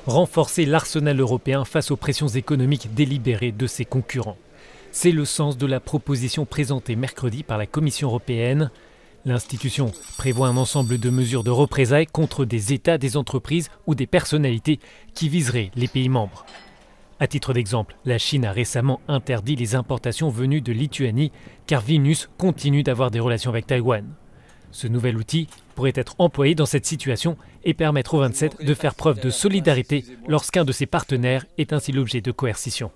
renforcer l'arsenal européen face aux pressions économiques délibérées de ses concurrents. C'est le sens de la proposition présentée mercredi par la Commission européenne. L'institution prévoit un ensemble de mesures de représailles contre des États, des entreprises ou des personnalités qui viseraient les pays membres. À titre d'exemple, la Chine a récemment interdit les importations venues de Lituanie car Vilnius continue d'avoir des relations avec Taïwan. Ce nouvel outil pourrait être employé dans cette situation et permettre aux 27 de faire preuve de solidarité lorsqu'un de ses partenaires est ainsi l'objet de coercition.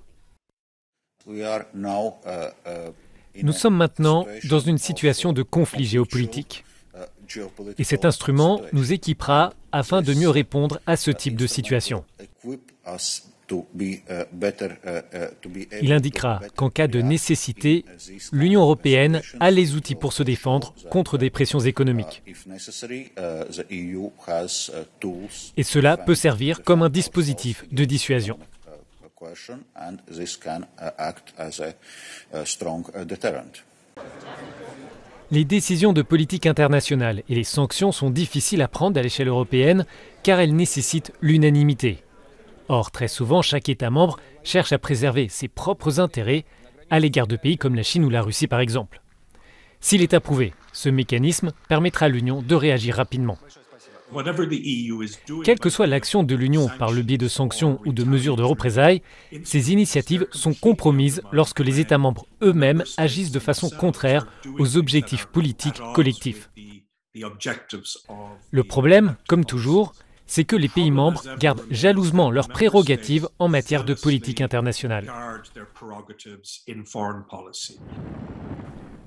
Nous sommes maintenant dans une situation de conflit géopolitique. Et cet instrument nous équipera afin de mieux répondre à ce type de situation. Il indiquera qu'en cas de nécessité, l'Union européenne a les outils pour se défendre contre des pressions économiques. Et cela peut servir comme un dispositif de dissuasion. Les décisions de politique internationale et les sanctions sont difficiles à prendre à l'échelle européenne car elles nécessitent l'unanimité. Or, très souvent, chaque État membre cherche à préserver ses propres intérêts à l'égard de pays comme la Chine ou la Russie par exemple. S'il est approuvé, ce mécanisme permettra à l'Union de réagir rapidement. Quelle que soit l'action de l'Union par le biais de sanctions ou de mesures de représailles, ces initiatives sont compromises lorsque les États membres eux-mêmes agissent de façon contraire aux objectifs politiques collectifs. Le problème, comme toujours, c'est que les pays membres gardent jalousement leurs prérogatives en matière de politique internationale.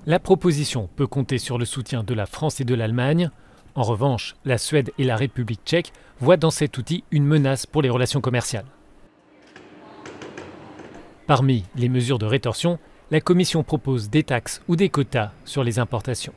La proposition peut compter sur le soutien de la France et de l'Allemagne. En revanche, la Suède et la République tchèque voient dans cet outil une menace pour les relations commerciales. Parmi les mesures de rétorsion, la Commission propose des taxes ou des quotas sur les importations.